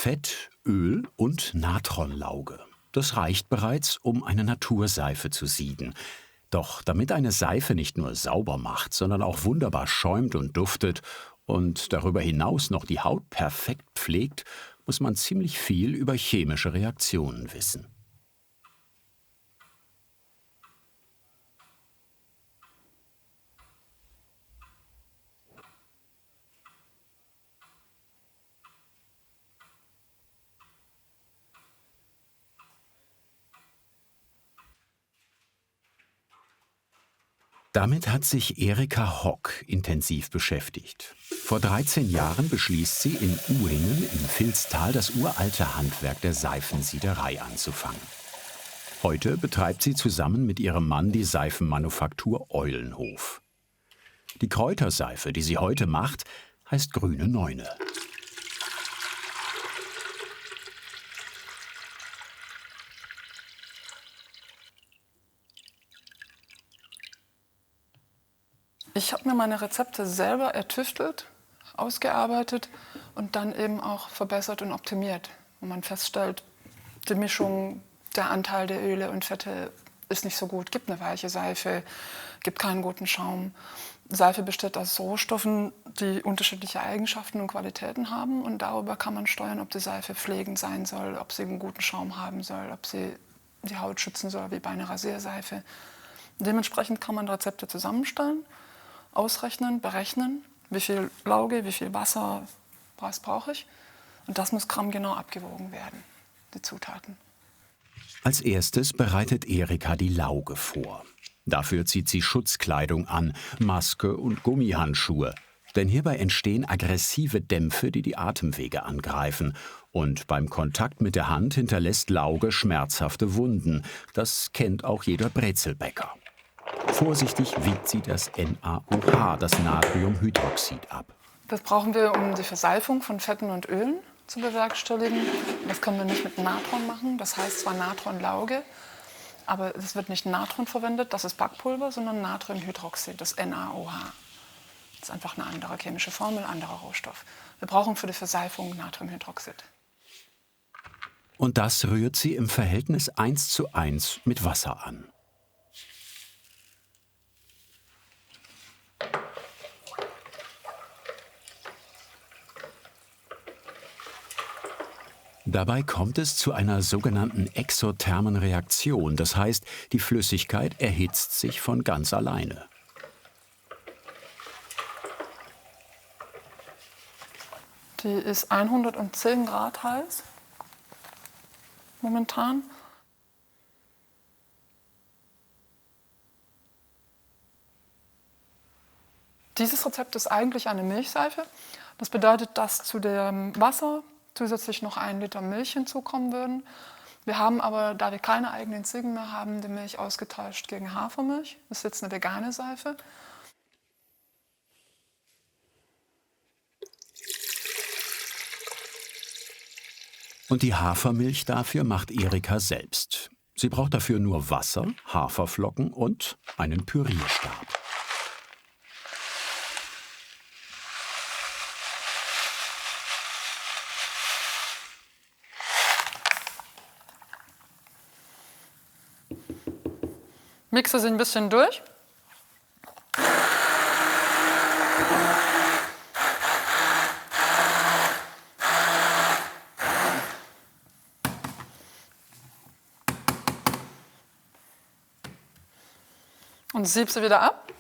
Fett, Öl und Natronlauge. Das reicht bereits, um eine Naturseife zu sieden. Doch damit eine Seife nicht nur sauber macht, sondern auch wunderbar schäumt und duftet und darüber hinaus noch die Haut perfekt pflegt, muss man ziemlich viel über chemische Reaktionen wissen. Damit hat sich Erika Hock intensiv beschäftigt. Vor 13 Jahren beschließt sie, in Uhringen im Vilstal das uralte Handwerk der Seifensiederei anzufangen. Heute betreibt sie zusammen mit ihrem Mann die Seifenmanufaktur Eulenhof. Die Kräuterseife, die sie heute macht, heißt Grüne Neune. Ich habe mir meine Rezepte selber ertüftelt, ausgearbeitet und dann eben auch verbessert und optimiert. Und man feststellt, die Mischung, der Anteil der Öle und Fette ist nicht so gut. Gibt eine weiche Seife, gibt keinen guten Schaum. Seife besteht aus Rohstoffen, die unterschiedliche Eigenschaften und Qualitäten haben. Und darüber kann man steuern, ob die Seife pflegend sein soll, ob sie einen guten Schaum haben soll, ob sie die Haut schützen soll, wie bei einer Rasierseife. Dementsprechend kann man Rezepte zusammenstellen, ausrechnen, berechnen, wie viel Lauge, wie viel Wasser, was brauche ich. Und das muss grammgenau abgewogen werden, die Zutaten. Als erstes bereitet Erika die Lauge vor. Dafür zieht sie Schutzkleidung an, Maske und Gummihandschuhe. Denn hierbei entstehen aggressive Dämpfe, die die Atemwege angreifen. Und beim Kontakt mit der Hand hinterlässt Lauge schmerzhafte Wunden. Das kennt auch jeder Brezelbäcker. Vorsichtig wiegt sie das NaOH, das Natriumhydroxid, ab. Das brauchen wir, um die Verseifung von Fetten und Ölen zu bewerkstelligen. Das können wir nicht mit Natron machen. Das heißt zwar Natronlauge, aber es wird nicht Natron verwendet, das ist Backpulver, sondern Natriumhydroxid, das NaOH. Das ist einfach eine andere chemische Formel, anderer Rohstoff. Wir brauchen für die Verseifung Natriumhydroxid. Und das rührt sie im Verhältnis 1:1 mit Wasser an. Dabei kommt es zu einer sogenannten exothermen Reaktion. Das heißt, die Flüssigkeit erhitzt sich von ganz alleine. Die ist 110 Grad heiß momentan. Dieses Rezept ist eigentlich eine Milchseife. Das bedeutet, dass zu dem Wasser zusätzlich noch 1 Liter Milch hinzukommen würden. Wir haben aber, da wir keine eigenen Ziegen mehr haben, die Milch ausgetauscht gegen Hafermilch. Das ist jetzt eine vegane Seife. Und die Hafermilch dafür macht Erika selbst. Sie braucht dafür nur Wasser, Haferflocken und einen Pürierstab. Mixe sie ein bisschen durch. Und sieb sie wieder ab.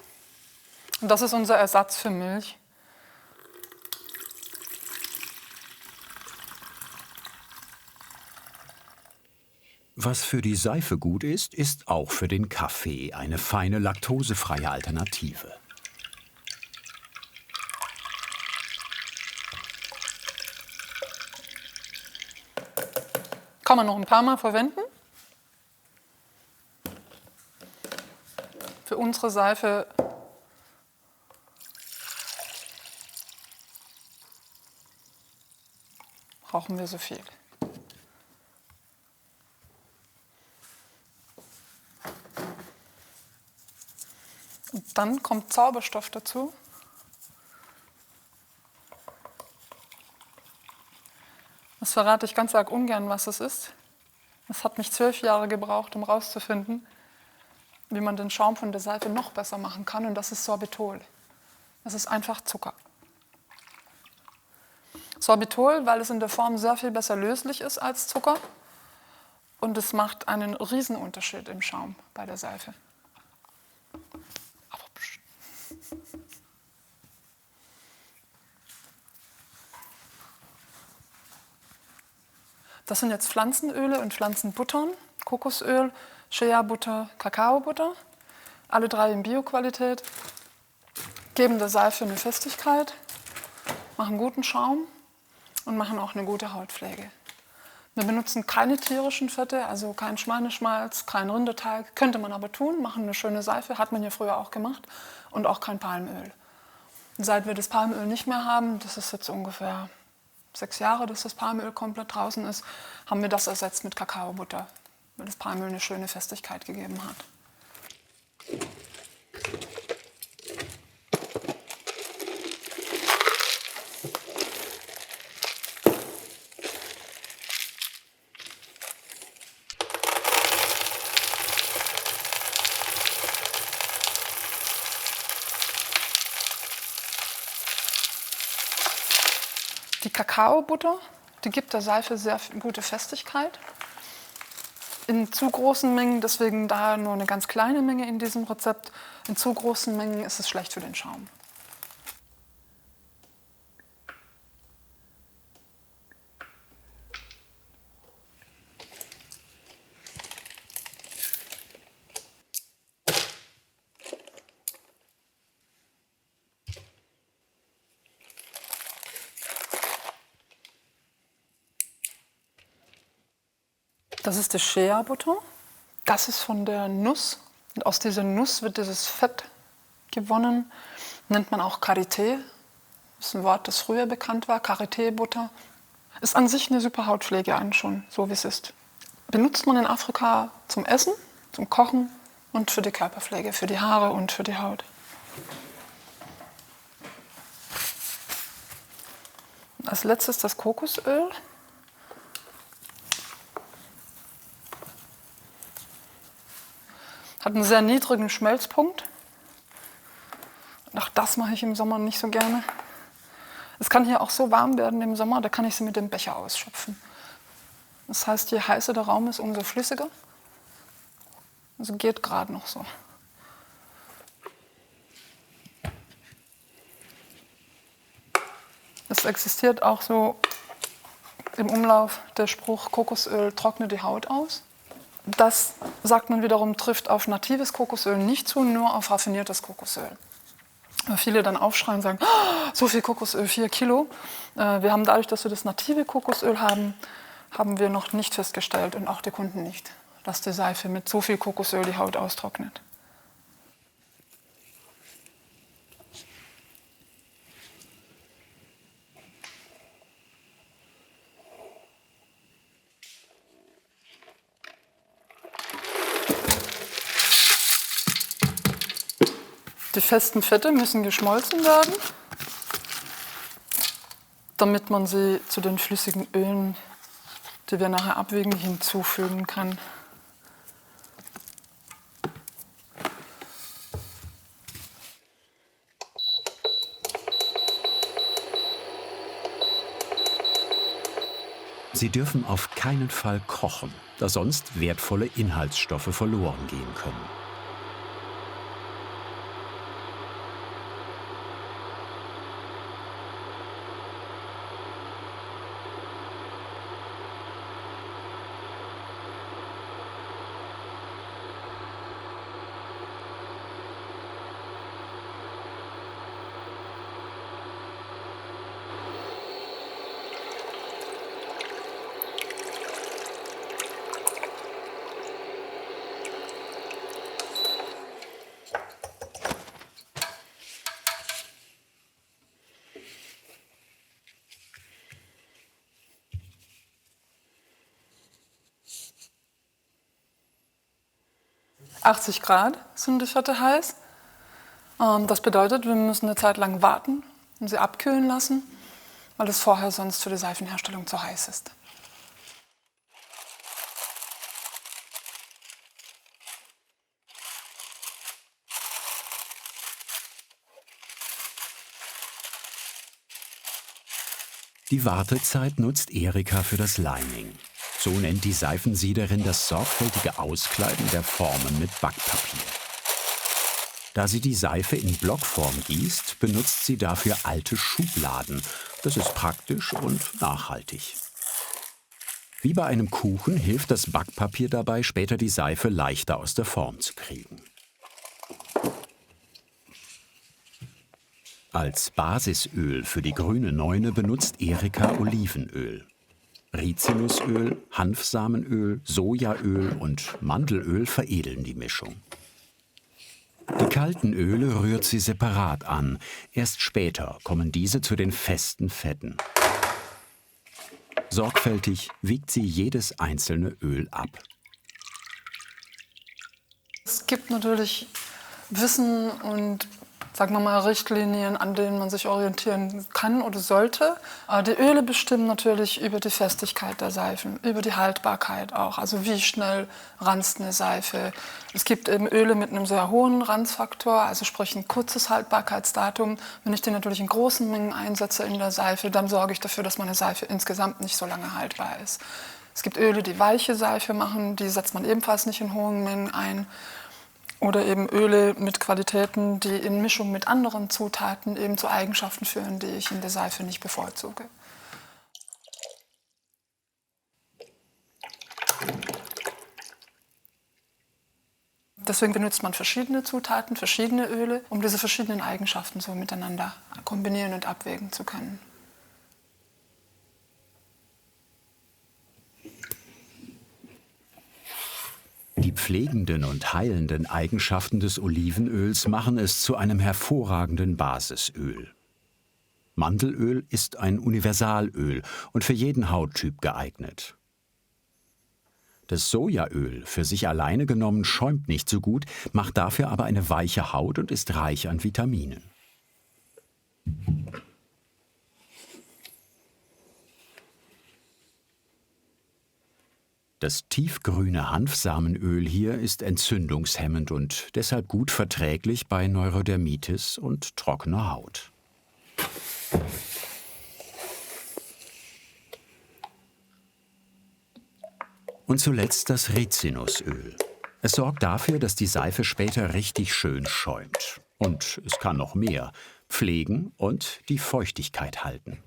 Und das ist unser Ersatz für Milch. Was für die Seife gut ist, ist auch für den Kaffee eine feine laktosefreie Alternative. Kann man noch ein paar Mal verwenden. Für unsere Seife brauchen wir so viel. Und dann kommt Zauberstoff dazu. Das verrate ich ganz arg ungern, was es ist. Es hat mich 12 Jahre gebraucht, um herauszufinden, wie man den Schaum von der Seife noch besser machen kann. Und das ist Sorbitol. Das ist einfach Zucker. Sorbitol, weil es in der Form sehr viel besser löslich ist als Zucker. Und es macht einen Riesenunterschied im Schaum bei der Seife. Aber pst. Das sind jetzt Pflanzenöle und Pflanzenbuttern. Kokosöl, Shea-Butter, Kakaobutter. Alle 3 in Bioqualität. Geben der Seife eine Festigkeit, machen guten Schaum und machen auch eine gute Hautpflege. Wir benutzen keine tierischen Fette, also kein Schweineschmalz, kein Rinderteig. Könnte man aber tun, machen eine schöne Seife, hat man ja früher auch gemacht. Und auch kein Palmöl. Und seit wir das Palmöl nicht mehr haben, das ist jetzt ungefähr 6 Jahre, dass das Palmöl komplett draußen ist, haben wir das ersetzt mit Kakaobutter, weil das Palmöl eine schöne Festigkeit gegeben hat. Die Kakaobutter, die gibt der Seife sehr gute Festigkeit. In zu großen Mengen, deswegen daher nur eine ganz kleine Menge in diesem Rezept. In zu großen Mengen ist es schlecht für den Schaum. Das ist die Shea-Butter. Das ist von der Nuss. Und aus dieser Nuss wird dieses Fett gewonnen. Nennt man auch Karité. Das ist ein Wort, das früher bekannt war. Karité-Butter. Ist an sich eine super Hautpflege an schon, so wie es ist. Benutzt man in Afrika zum Essen, zum Kochen und für die Körperpflege, für die Haare und für die Haut. Als letztes das Kokosöl. Hat einen sehr niedrigen Schmelzpunkt. Auch das mache ich im Sommer nicht so gerne. Es kann hier auch so warm werden im Sommer, da kann ich sie mit dem Becher ausschöpfen. Das heißt, je heißer der Raum ist, umso flüssiger. Also geht gerade noch so. Es existiert auch so im Umlauf der Spruch, Kokosöl trocknet die Haut aus. Das, sagt man wiederum, trifft auf natives Kokosöl nicht zu, nur auf raffiniertes Kokosöl. Weil viele dann aufschreien und sagen, oh, so viel Kokosöl, 4 Kilo. Wir haben dadurch, dass wir das native Kokosöl haben, haben wir noch nicht festgestellt und auch die Kunden nicht, dass die Seife mit so viel Kokosöl die Haut austrocknet. Die festen Fette müssen geschmolzen werden, damit man sie zu den flüssigen Ölen, die wir nachher abwiegen, hinzufügen kann. Sie dürfen auf keinen Fall kochen, da sonst wertvolle Inhaltsstoffe verloren gehen können. ,80 Grad sind die Fette heiß. Das bedeutet, wir müssen eine Zeit lang warten und sie abkühlen lassen, weil es vorher sonst für die Seifenherstellung zu heiß ist. Die Wartezeit nutzt Erika für das Lining. So nennt die Seifensiederin das sorgfältige Auskleiden der Formen mit Backpapier. Da sie die Seife in Blockform gießt, benutzt sie dafür alte Schubladen. Das ist praktisch und nachhaltig. Wie bei einem Kuchen hilft das Backpapier dabei, später die Seife leichter aus der Form zu kriegen. Als Basisöl für die grüne Neune benutzt Erika Olivenöl. Rizinusöl, Hanfsamenöl, Sojaöl und Mandelöl veredeln die Mischung. Die kalten Öle rührt sie separat an. Erst später kommen diese zu den festen Fetten. Sorgfältig wiegt sie jedes einzelne Öl ab. Es gibt natürlich Wissen und, sagen wir mal, Richtlinien, an denen man sich orientieren kann oder sollte. Aber die Öle bestimmen natürlich über die Festigkeit der Seifen, über die Haltbarkeit auch. Also wie schnell ranzt eine Seife. Es gibt eben Öle mit einem sehr hohen Ranzfaktor, also sprich ein kurzes Haltbarkeitsdatum. Wenn ich die natürlich in großen Mengen einsetze in der Seife, dann sorge ich dafür, dass meine Seife insgesamt nicht so lange haltbar ist. Es gibt Öle, die weiche Seife machen, die setzt man ebenfalls nicht in hohen Mengen ein. Oder eben Öle mit Qualitäten, die in Mischung mit anderen Zutaten eben zu Eigenschaften führen, die ich in der Seife nicht bevorzuge. Deswegen benutzt man verschiedene Zutaten, verschiedene Öle, um diese verschiedenen Eigenschaften so miteinander kombinieren und abwägen zu können. Die pflegenden und heilenden Eigenschaften des Olivenöls machen es zu einem hervorragenden Basisöl. Mandelöl ist ein Universalöl und für jeden Hauttyp geeignet. Das Sojaöl für sich alleine genommen schäumt nicht so gut, macht dafür aber eine weiche Haut und ist reich an Vitaminen. Das tiefgrüne Hanfsamenöl hier ist entzündungshemmend und deshalb gut verträglich bei Neurodermitis und trockener Haut. Und zuletzt das Rizinusöl. Es sorgt dafür, dass die Seife später richtig schön schäumt. Und es kann noch mehr: pflegen und die Feuchtigkeit halten.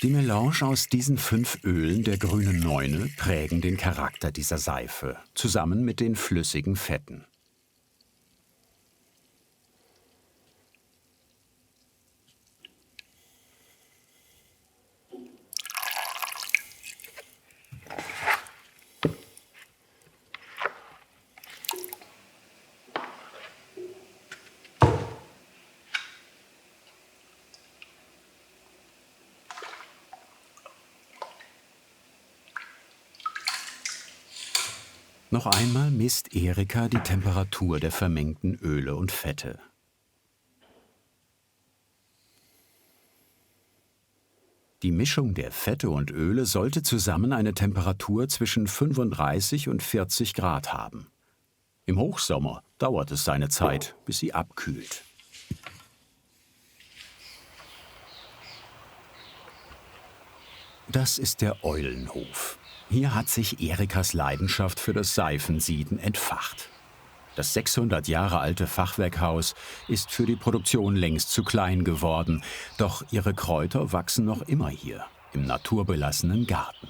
Die Melange aus diesen 5 Ölen der grünen Neune prägen den Charakter dieser Seife, zusammen mit den flüssigen Fetten. Noch einmal misst Erika die Temperatur der vermengten Öle und Fette. Die Mischung der Fette und Öle sollte zusammen eine Temperatur zwischen 35 und 40 Grad haben. Im Hochsommer dauert es seine Zeit, bis sie abkühlt. Das ist der Eulenhof. Hier hat sich Erikas Leidenschaft für das Seifensieden entfacht. Das 600 Jahre alte Fachwerkhaus ist für die Produktion längst zu klein geworden, doch ihre Kräuter wachsen noch immer hier, im naturbelassenen Garten.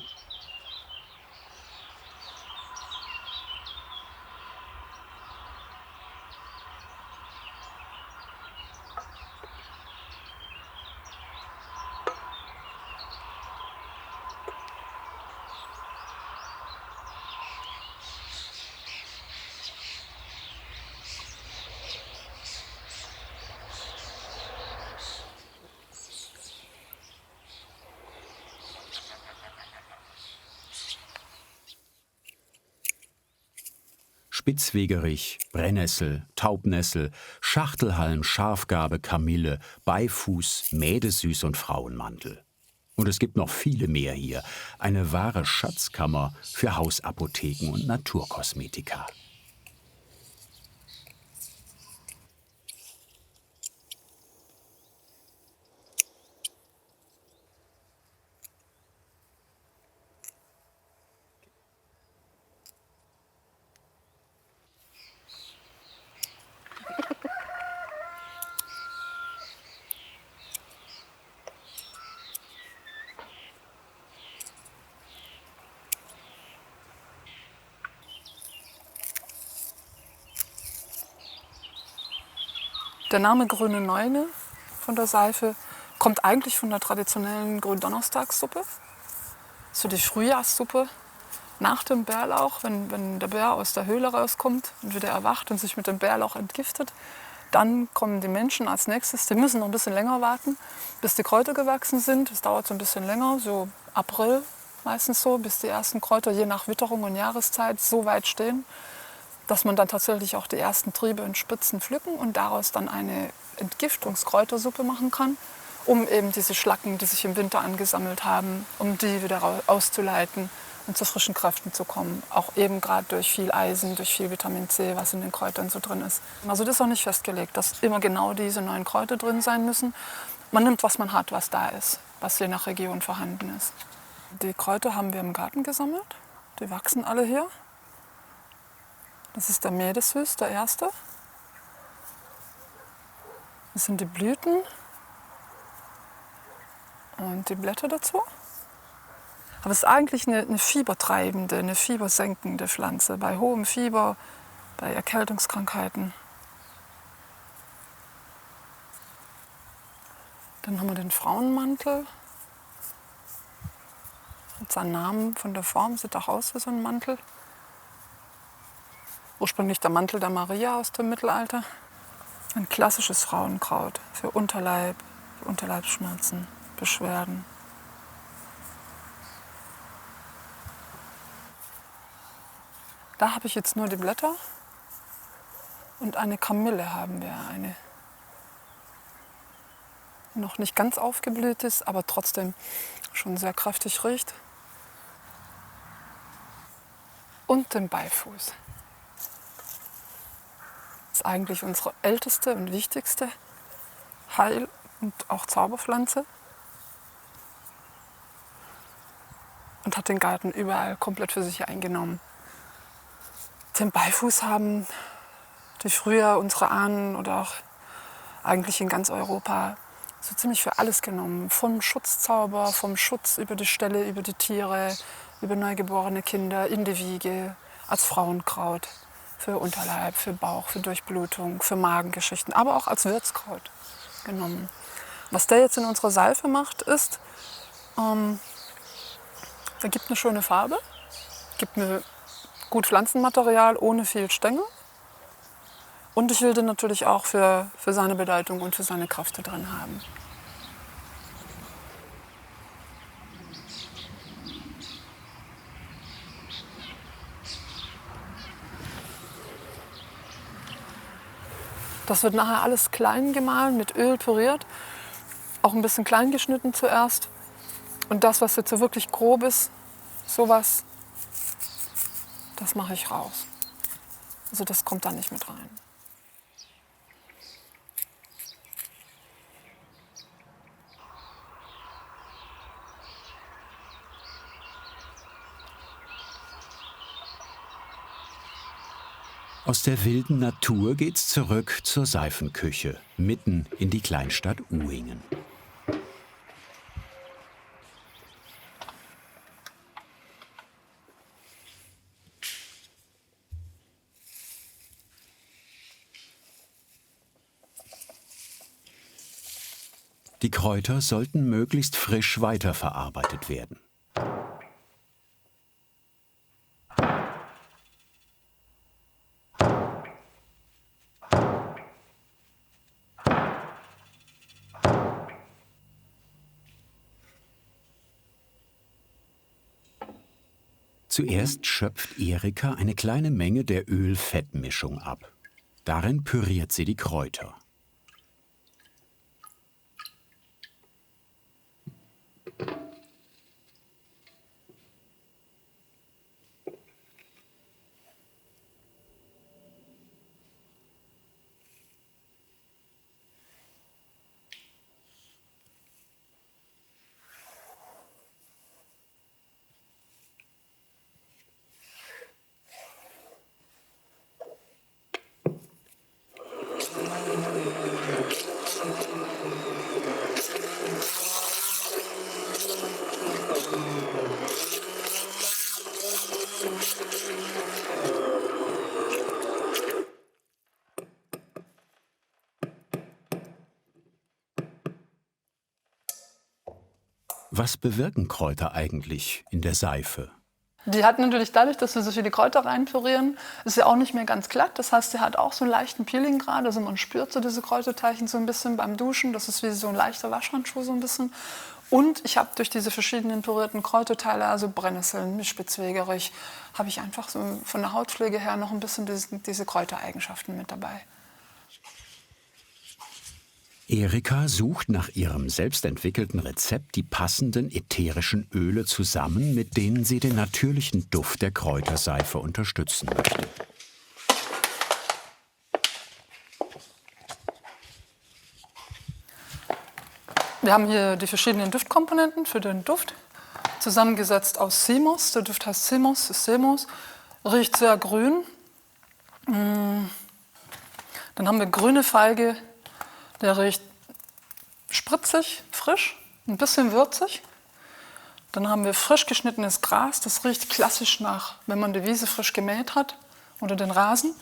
Spitzwegerich, Brennnessel, Taubnessel, Schachtelhalm, Schafgarbe, Kamille, Beifuß, Mädesüß und Frauenmantel. Und es gibt noch viele mehr hier. Eine wahre Schatzkammer für Hausapotheken und Naturkosmetika. Der Name Grüne Neune von der Seife kommt eigentlich von der traditionellen Gründonnerstagssuppe. So die Frühjahrssuppe nach dem Bärlauch, wenn der Bär aus der Höhle rauskommt und wieder erwacht und sich mit dem Bärlauch entgiftet. Dann kommen die Menschen als nächstes, die müssen noch ein bisschen länger warten, bis die Kräuter gewachsen sind. Das dauert so ein bisschen länger, so April meistens so, bis die ersten Kräuter je nach Witterung und Jahreszeit so weit stehen, dass man dann tatsächlich auch die ersten Triebe und Spitzen pflücken und daraus dann eine Entgiftungskräutersuppe machen kann, um eben diese Schlacken, die sich im Winter angesammelt haben, um die wieder auszuleiten und zu frischen Kräften zu kommen. Auch eben gerade durch viel Eisen, durch viel Vitamin C, was in den Kräutern so drin ist. Also das ist auch nicht festgelegt, dass immer genau diese 9 Kräuter drin sein müssen. Man nimmt, was man hat, was da ist, was je nach Region vorhanden ist. Die Kräuter haben wir im Garten gesammelt. Die wachsen alle hier. Das ist der Mädesüß, der erste. Das sind die Blüten und die Blätter dazu. Aber es ist eigentlich eine fiebertreibende, eine fiebersenkende Pflanze bei hohem Fieber, bei Erkältungskrankheiten. Dann haben wir den Frauenmantel. Mit seinem Namen von der Form sieht auch aus wie so ein Mantel. Ursprünglich der Mantel der Maria aus dem Mittelalter. Ein klassisches Frauenkraut für Unterleib, Unterleibsschmerzen, Beschwerden. Da habe ich jetzt nur die Blätter und eine Kamille haben wir. Eine noch nicht ganz aufgeblüht ist, aber trotzdem schon sehr kräftig riecht. Und den Beifuß. Das ist eigentlich unsere älteste und wichtigste Heil- und auch Zauberpflanze. Und hat den Garten überall komplett für sich eingenommen. Den Beifuß haben die früher unsere Ahnen oder auch eigentlich in ganz Europa so ziemlich für alles genommen. Vom Schutzzauber, vom Schutz über die Ställe, über die Tiere, über neugeborene Kinder, in die Wiege, als Frauenkraut. Für Unterleib, für Bauch, für Durchblutung, für Magengeschichten, aber auch als Würzkraut genommen. Was der jetzt in unserer Seife macht, ist, der gibt eine schöne Farbe, gibt mir gut Pflanzenmaterial ohne viel Stängel. Und ich will den natürlich auch für seine Bedeutung und für seine Kraft da drin haben. Das wird nachher alles klein gemahlen, mit Öl püriert, auch ein bisschen klein geschnitten zuerst. Und das, was jetzt so wirklich grob ist, sowas, das mache ich raus. Also das kommt da nicht mit rein. Aus der wilden Natur geht's zurück zur Seifenküche, mitten in die Kleinstadt Uhingen. Die Kräuter sollten möglichst frisch weiterverarbeitet werden. Zuerst schöpft Erika eine kleine Menge der Öl-Fett-Mischung ab. Darin püriert sie die Kräuter. Was bewirken Kräuter eigentlich in der Seife? Die hat natürlich dadurch, dass wir so viele Kräuter reinpürieren, ist sie auch nicht mehr ganz glatt. Das heißt, sie hat auch so einen leichten Peeling-Grad. Also man spürt so diese Kräuterteilchen so ein bisschen beim Duschen. Das ist wie so ein leichter Waschhandschuh so ein bisschen. Und ich habe durch diese verschiedenen pürierten Kräuterteile, also Brennnesseln, Spitzwegerich, habe ich einfach so von der Hautpflege her noch ein bisschen diese Kräutereigenschaften mit dabei. Erika sucht nach ihrem selbstentwickelten Rezept die passenden ätherischen Öle zusammen, mit denen sie den natürlichen Duft der Kräuterseife unterstützen möchte. Wir haben hier die verschiedenen Duftkomponenten für den Duft, zusammengesetzt aus Simos. Der Duft heißt Simos, ist Semos, riecht sehr grün. Dann haben wir grüne Feige, der riecht spritzig, frisch, ein bisschen würzig. Dann haben wir frisch geschnittenes Gras, das riecht klassisch nach, wenn man die Wiese frisch gemäht hat oder den Rasen.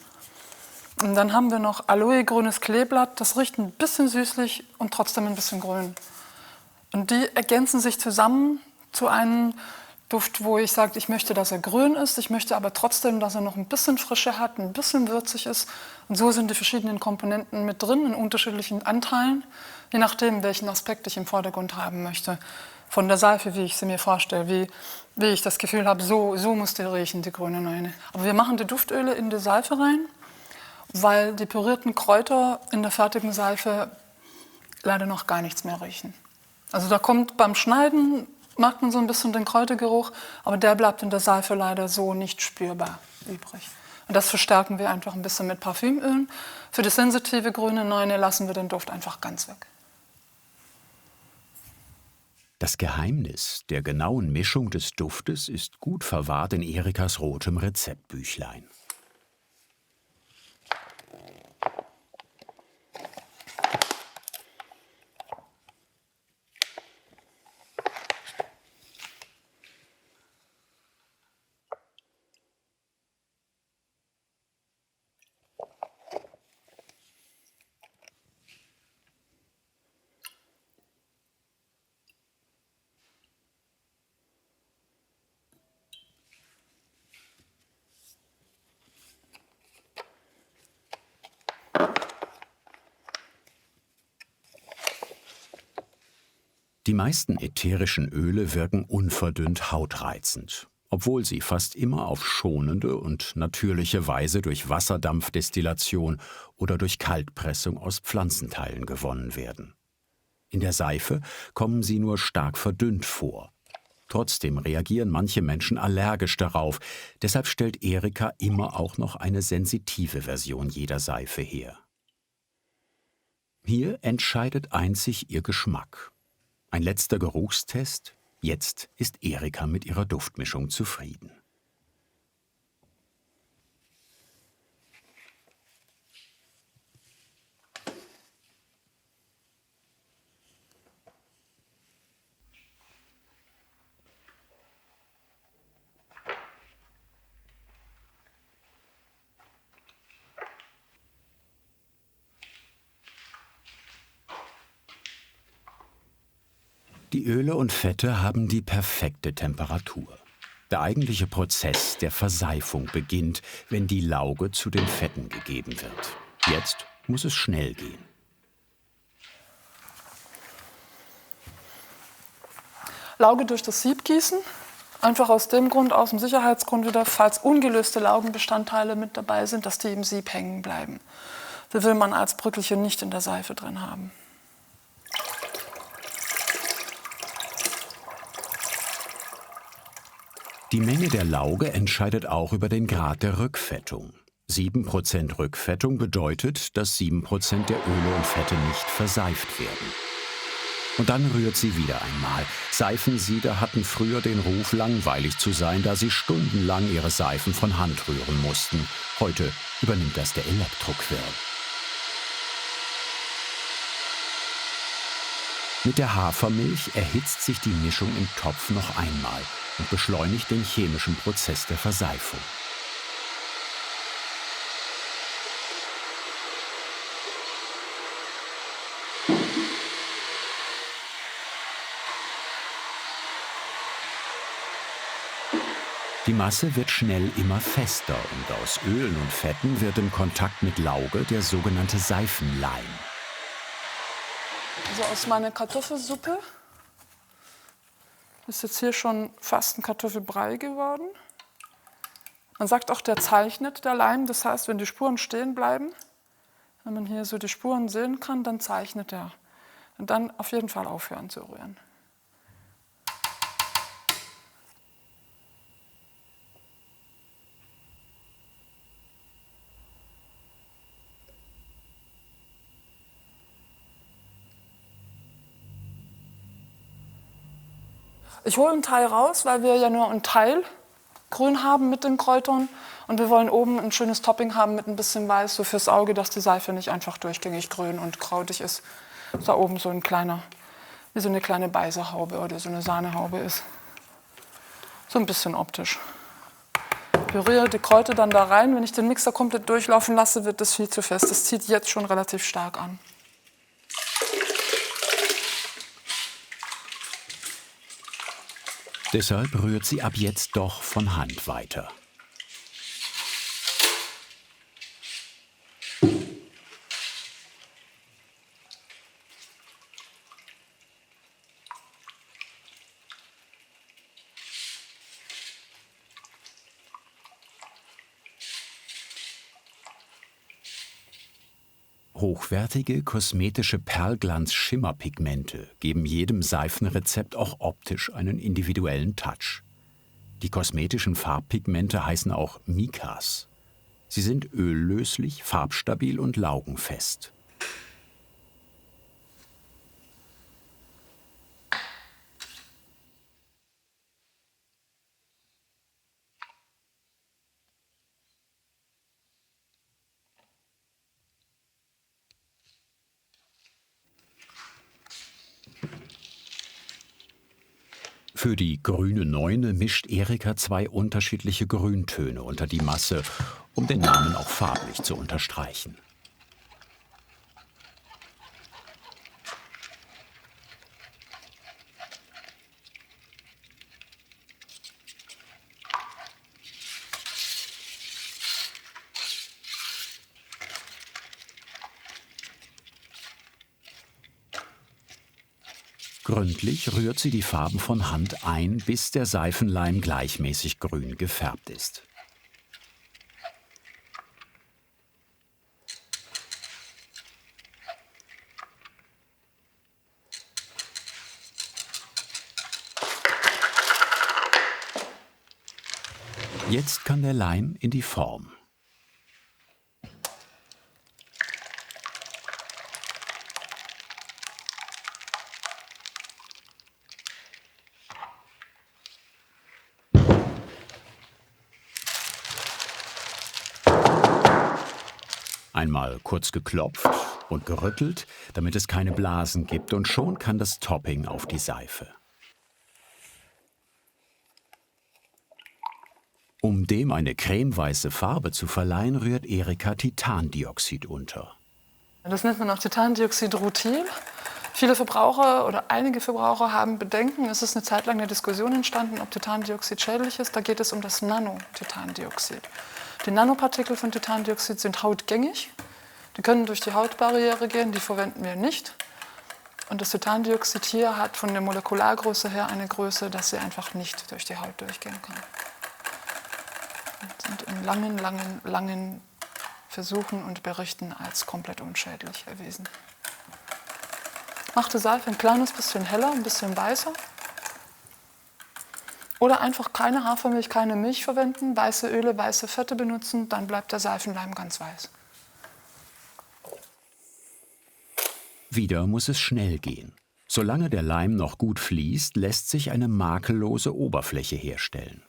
Und dann haben wir noch Aloe-grünes Kleeblatt, das riecht ein bisschen süßlich und trotzdem ein bisschen grün. Und die ergänzen sich zusammen zu einem Duft, wo ich sage, ich möchte, dass er grün ist, ich möchte aber trotzdem, dass er noch ein bisschen Frische hat, ein bisschen würzig ist. Und so sind die verschiedenen Komponenten mit drin in unterschiedlichen Anteilen, je nachdem, welchen Aspekt ich im Vordergrund haben möchte. Von der Seife, wie ich sie mir vorstelle, wie ich das Gefühl habe, so muss die riechen, die grüne Neune. Aber wir machen die Duftöle in die Seife rein, weil die pürierten Kräuter in der fertigen Seife leider noch gar nichts mehr riechen. Also da kommt beim Schneiden, merkt man so ein bisschen den Kräutergeruch, aber der bleibt in der Seife leider so nicht spürbar übrig. Und das verstärken wir einfach ein bisschen mit Parfümölen. Für die sensitive grüne Neune lassen wir den Duft einfach ganz weg. Das Geheimnis der genauen Mischung des Duftes ist gut verwahrt in Erikas rotem Rezeptbüchlein. Die meisten ätherischen Öle wirken unverdünnt hautreizend, obwohl sie fast immer auf schonende und natürliche Weise durch Wasserdampfdestillation oder durch Kaltpressung aus Pflanzenteilen gewonnen werden. In der Seife kommen sie nur stark verdünnt vor. Trotzdem reagieren manche Menschen allergisch darauf, deshalb stellt Erika immer auch noch eine sensitive Version jeder Seife her. Hier entscheidet einzig ihr Geschmack. Ein letzter Geruchstest. Jetzt ist Erika mit ihrer Duftmischung zufrieden. Die Öle und Fette haben die perfekte Temperatur. Der eigentliche Prozess der Verseifung beginnt, wenn die Lauge zu den Fetten gegeben wird. Jetzt muss es schnell gehen. Lauge durch das Sieb gießen, Einfach aus dem Grund, aus dem Sicherheitsgrund wieder, falls ungelöste Laugenbestandteile mit dabei sind, dass die im Sieb hängen bleiben. Die will man als Brückelchen nicht in der Seife drin haben. Die Menge der Lauge entscheidet auch über den Grad der Rückfettung. 7% Rückfettung bedeutet, dass 7% der Öle und Fette nicht verseift werden. Und dann rührt sie wieder einmal. Seifensieder hatten früher den Ruf, langweilig zu sein, da sie stundenlang ihre Seifen von Hand rühren mussten. Heute übernimmt das der Elektroquirl. Mit der Hafermilch erhitzt sich die Mischung im Topf noch einmal und beschleunigt den chemischen Prozess der Verseifung. Die Masse wird schnell immer fester und aus Ölen und Fetten wird im Kontakt mit Lauge der sogenannte Seifenleim. Also aus meiner Kartoffelsuppe ist jetzt hier schon fast ein Kartoffelbrei geworden. Man sagt auch, der zeichnet, der Leim. Das heißt, wenn die Spuren stehen bleiben, wenn man hier so die Spuren sehen kann, dann zeichnet er. Und dann auf jeden Fall aufhören zu rühren. Ich hole einen Teil raus, weil wir ja nur einen Teil grün haben mit den Kräutern. Und wir wollen oben ein schönes Topping haben mit ein bisschen Weiß, so fürs Auge, dass die Seife nicht einfach durchgängig grün und krautig ist. Dass da oben so ein kleiner, wie so eine kleine Beiserhaube oder so eine Sahnehaube ist. So ein bisschen optisch. Ich rühre die Kräuter dann da rein. Wenn ich den Mixer komplett durchlaufen lasse, wird das viel zu fest. Das zieht jetzt schon relativ stark an. Deshalb rührt sie ab jetzt doch von Hand weiter. Hochwertige kosmetische Perlglanz-Schimmerpigmente geben jedem Seifenrezept auch optisch einen individuellen Touch. Die kosmetischen Farbpigmente heißen auch Mikas. Sie sind öllöslich, farbstabil und laugenfest. Für die grüne Neune mischt Erika 2 unterschiedliche Grüntöne unter die Masse, um den Namen auch farblich zu unterstreichen. Gründlich rührt sie die Farben von Hand ein, bis der Seifenleim gleichmäßig grün gefärbt ist. Jetzt kann der Leim in die Form. Einmal kurz geklopft und gerüttelt, damit es keine Blasen gibt, und schon kann das Topping auf die Seife. Um dem eine cremeweiße Farbe zu verleihen, rührt Erika Titandioxid unter. Das nennt man auch Titandioxidrutil. Viele Verbraucher oder einige Verbraucher haben Bedenken. Es ist eine Zeit lang eine Diskussion entstanden, ob Titandioxid schädlich ist. Da geht es um das Nanotitandioxid. Die Nanopartikel von Titandioxid sind hautgängig. Die können durch die Hautbarriere gehen, die verwenden wir nicht. Und das Titandioxid hier hat von der Molekulargröße her eine Größe, dass sie einfach nicht durch die Haut durchgehen kann. Und sind in langen Versuchen und Berichten als komplett unschädlich erwiesen. Macht die Seife ein kleines bisschen heller, ein bisschen weißer. Oder einfach keine Hafermilch, keine Milch verwenden, weiße Öle, weiße Fette benutzen, dann bleibt der Seifenleim ganz weiß. Wieder muss es schnell gehen. Solange der Leim noch gut fließt, lässt sich eine makellose Oberfläche herstellen.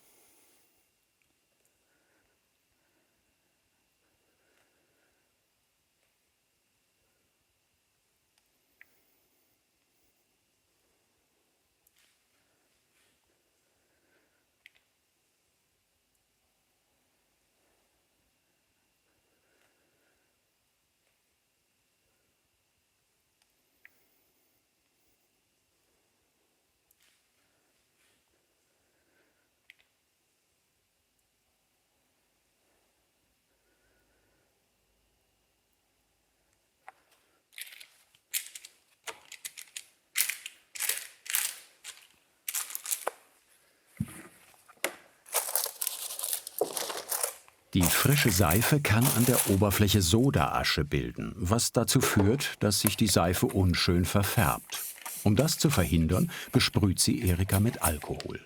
Die frische Seife kann an der Oberfläche Sodaasche bilden, was dazu führt, dass sich die Seife unschön verfärbt. Um das zu verhindern, besprüht sie Erika mit Alkohol.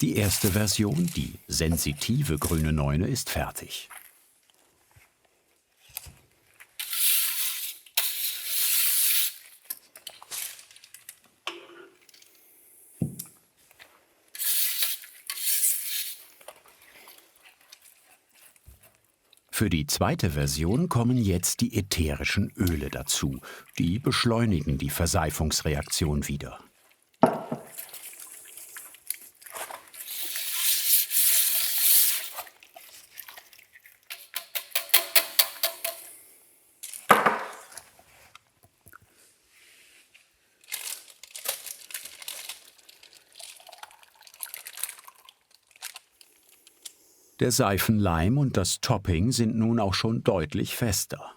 Die erste Version, die sensitive grüne Neune, ist fertig. Für die zweite Version kommen jetzt die ätherischen Öle dazu. Die beschleunigen die Verseifungsreaktion wieder. Der Seifenleim und das Topping sind nun auch schon deutlich fester.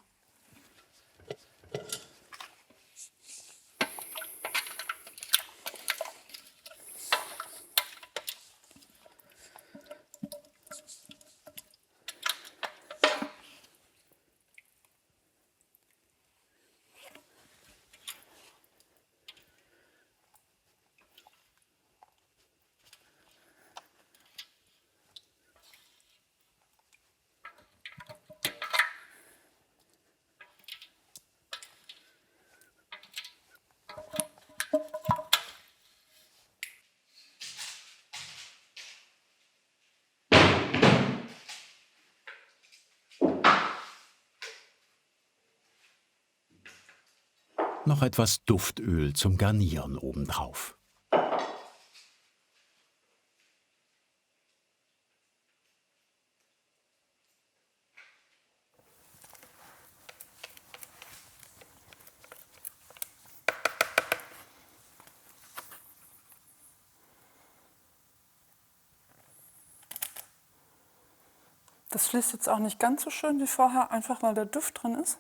Noch etwas Duftöl zum Garnieren obendrauf. Das fließt jetzt auch nicht ganz so schön wie vorher, einfach weil der Duft drin ist.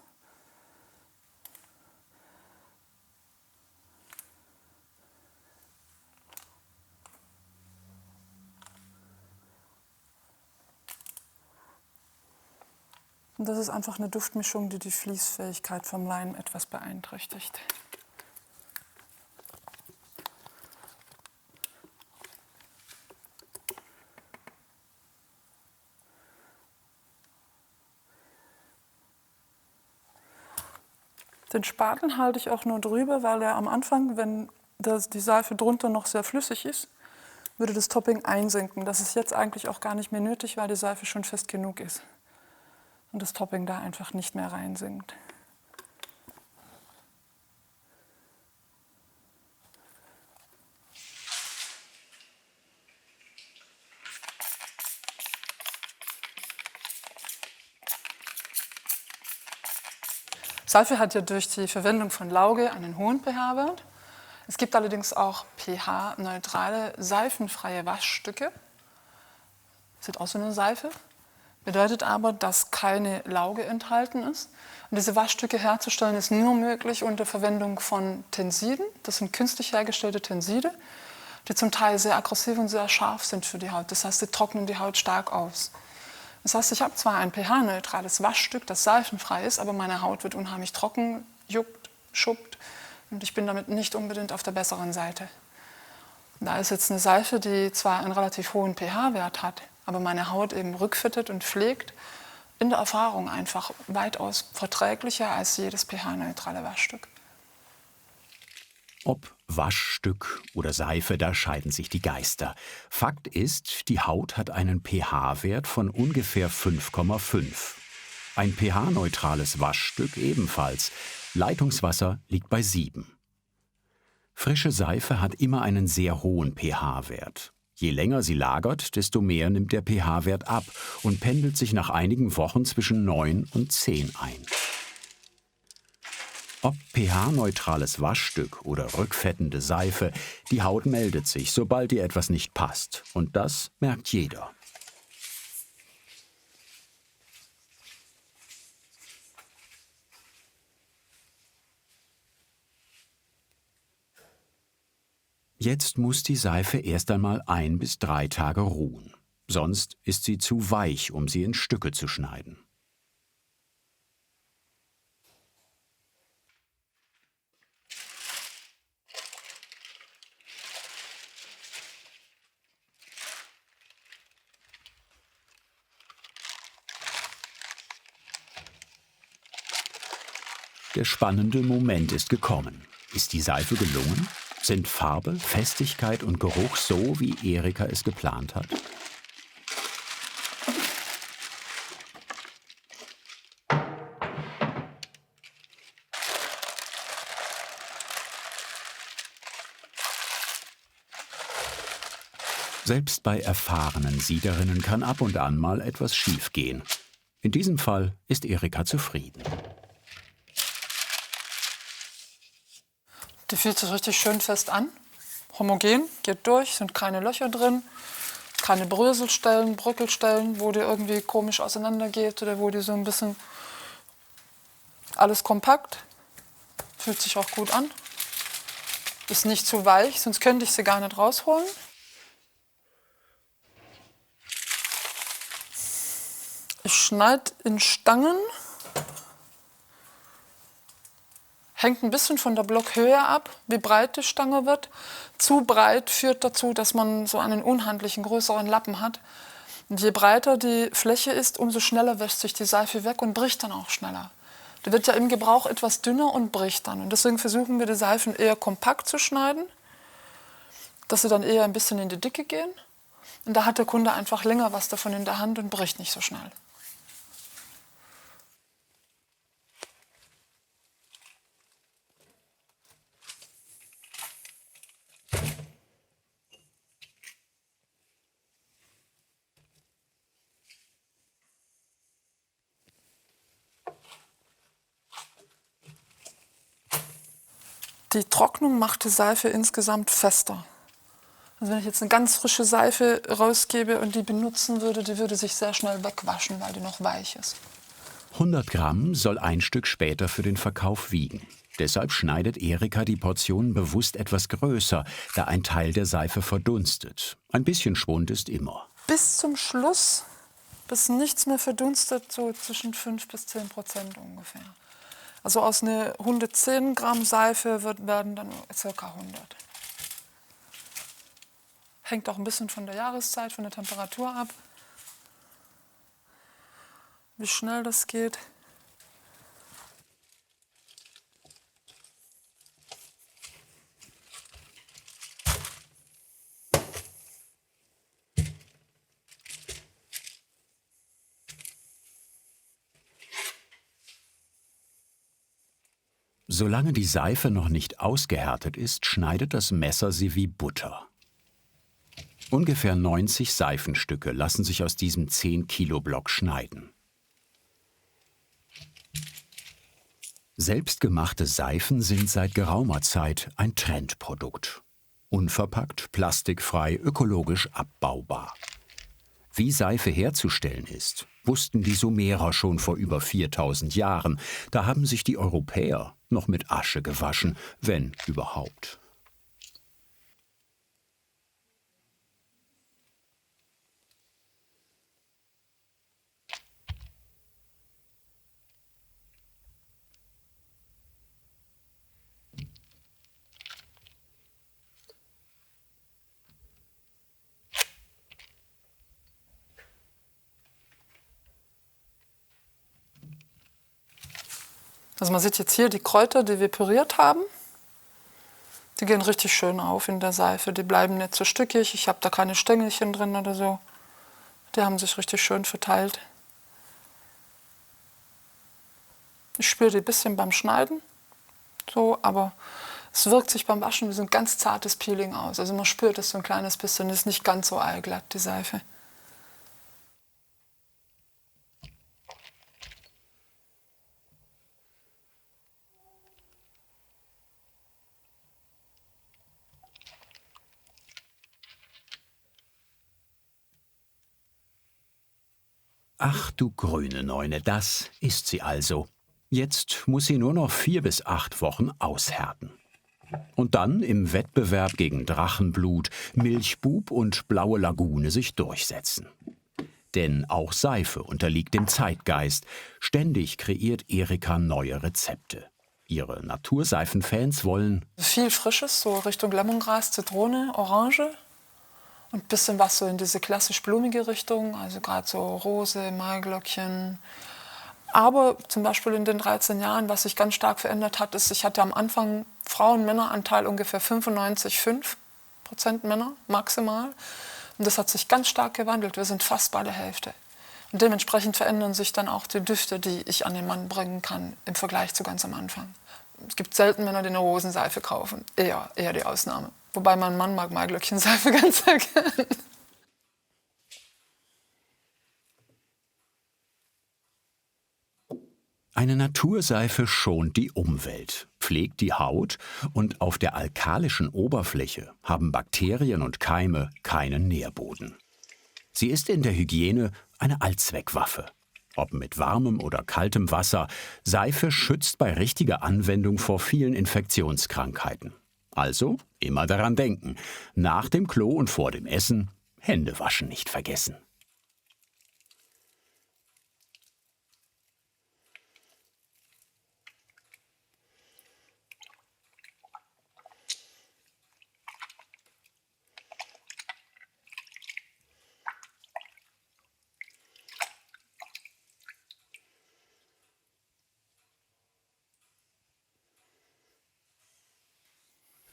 Und das ist einfach eine Duftmischung, die die Fließfähigkeit vom Leim etwas beeinträchtigt. Den Spaten halte ich auch nur drüber, weil er am Anfang, wenn die Seife drunter noch sehr flüssig ist, würde das Topping einsinken. Das ist jetzt eigentlich auch gar nicht mehr nötig, weil die Seife schon fest genug ist und das Topping da einfach nicht mehr reinsinkt. Seife hat ja durch die Verwendung von Lauge einen hohen pH-Wert. Es gibt allerdings auch pH-neutrale, seifenfreie Waschstücke. Sieht aus wie eine Seife. Bedeutet aber, dass keine Lauge enthalten ist. Und diese Waschstücke herzustellen ist nur möglich unter Verwendung von Tensiden. Das sind künstlich hergestellte Tenside, die zum Teil sehr aggressiv und sehr scharf sind für die Haut. Das heißt, sie trocknen die Haut stark aus. Das heißt, ich habe zwar ein pH-neutrales Waschstück, das seifenfrei ist, aber meine Haut wird unheimlich trocken, juckt, schuppt und ich bin damit nicht unbedingt auf der besseren Seite. Da ist jetzt eine Seife, die zwar einen relativ hohen pH-Wert hat, aber meine Haut eben rückfittet und pflegt, in der Erfahrung einfach weitaus verträglicher als jedes pH-neutrale Waschstück. Ob Waschstück oder Seife, da scheiden sich die Geister. Fakt ist, die Haut hat einen pH-Wert von ungefähr 5,5. Ein pH-neutrales Waschstück ebenfalls. Leitungswasser liegt bei 7. Frische Seife hat immer einen sehr hohen pH-Wert. Je länger sie lagert, desto mehr nimmt der pH-Wert ab und pendelt sich nach einigen Wochen zwischen 9 und 10 ein. Ob pH-neutrales Waschstück oder rückfettende Seife, die Haut meldet sich, sobald ihr etwas nicht passt. Und das merkt jeder. Jetzt muss die Seife erst einmal 1 bis 3 Tage ruhen. Sonst ist sie zu weich, um sie in Stücke zu schneiden. Der spannende Moment ist gekommen. Ist die Seife gelungen? Sind Farbe, Festigkeit und Geruch so, wie Erika es geplant hat? Selbst bei erfahrenen Siederinnen kann ab und an mal etwas schiefgehen. In diesem Fall ist Erika zufrieden. Die fühlt sich richtig schön fest an, homogen, geht durch, sind keine Löcher drin, keine Bröselstellen, Bröckelstellen, wo die irgendwie komisch auseinandergeht oder wo die so ein bisschen, alles kompakt, fühlt sich auch gut an, ist nicht zu weich, sonst könnte ich sie gar nicht rausholen. Ich schneide in Stangen. Hängt ein bisschen von der Blockhöhe ab, wie breit die Stange wird. Zu breit führt dazu, dass man so einen unhandlichen, größeren Lappen hat. Und je breiter die Fläche ist, umso schneller wäscht sich die Seife weg und bricht dann auch schneller. Die wird ja im Gebrauch etwas dünner und bricht dann. Und deswegen versuchen wir, die Seifen eher kompakt zu schneiden, dass sie dann eher ein bisschen in die Dicke gehen. Und da hat der Kunde einfach länger was davon in der Hand und bricht nicht so schnell. Die Trocknung macht die Seife insgesamt fester. Also wenn ich jetzt eine ganz frische Seife rausgebe und die benutzen würde, die würde sich sehr schnell wegwaschen, weil die noch weich ist. 100 Gramm soll ein Stück später für den Verkauf wiegen. Deshalb schneidet Erika die Portionen bewusst etwas größer, da ein Teil der Seife verdunstet. Ein bisschen Schwund ist immer. Bis zum Schluss, bis nichts mehr verdunstet, so zwischen 5 bis 10% ungefähr. Also aus einer 110 Gramm Seife werden dann ca. 100. Hängt auch ein bisschen von der Jahreszeit, von der Temperatur ab, wie schnell das geht. Solange die Seife noch nicht ausgehärtet ist, schneidet das Messer sie wie Butter. Ungefähr 90 Seifenstücke lassen sich aus diesem 10-Kilo-Block schneiden. Selbstgemachte Seifen sind seit geraumer Zeit ein Trendprodukt. Unverpackt, plastikfrei, ökologisch abbaubar. Wie Seife herzustellen ist, wussten die Sumerer schon vor über 4000 Jahren. Da haben sich die Europäer noch mit Asche gewaschen, wenn überhaupt. Also man sieht jetzt hier die Kräuter, die wir püriert haben. Die gehen richtig schön auf in der Seife. Die bleiben nicht so stückig. Ich habe da keine Stängelchen drin oder so. Die haben sich richtig schön verteilt. Ich spüre die ein bisschen beim Schneiden, so, aber es wirkt sich beim Waschen wie so ein ganz zartes Peeling aus. Also man spürt es so ein kleines bisschen, ist nicht ganz so aalglatt, die Seife. Ach du grüne Neune, das ist sie also. Jetzt muss sie nur noch 4 bis 8 Wochen aushärten. Und dann im Wettbewerb gegen Drachenblut, Milchbub und Blaue Lagune sich durchsetzen. Denn auch Seife unterliegt dem Zeitgeist. Ständig kreiert Erika neue Rezepte. Ihre Naturseifenfans wollen Viel Frisches, so Richtung Lemongras, Zitrone, Orange. Und ein bisschen was so in diese klassisch blumige Richtung, also gerade so Rose, Maiglöckchen. Aber zum Beispiel in den 13 Jahren, was sich ganz stark verändert hat, ist, ich hatte am Anfang Frauen-Männer-Anteil ungefähr 95,5% Männer maximal. Und das hat sich ganz stark gewandelt. Wir sind fast bei der Hälfte. Und dementsprechend verändern sich dann auch die Düfte, die ich an den Mann bringen kann, im Vergleich zu ganz am Anfang. Es gibt selten Männer, die eine Rosenseife kaufen. Eher die Ausnahme. Wobei mein Mann mag Maiglöckchenseife ganz sehr gern. Eine Naturseife schont die Umwelt, pflegt die Haut und auf der alkalischen Oberfläche haben Bakterien und Keime keinen Nährboden. Sie ist in der Hygiene eine Allzweckwaffe. Ob mit warmem oder kaltem Wasser, Seife schützt bei richtiger Anwendung vor vielen Infektionskrankheiten. Also immer daran denken, nach dem Klo und vor dem Essen Hände waschen nicht vergessen.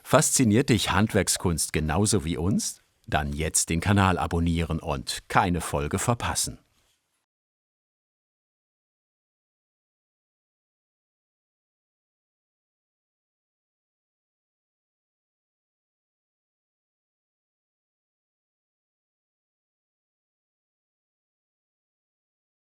Fasziniert dich Handwerkskunst genauso wie uns? Dann jetzt den Kanal abonnieren und keine Folge verpassen.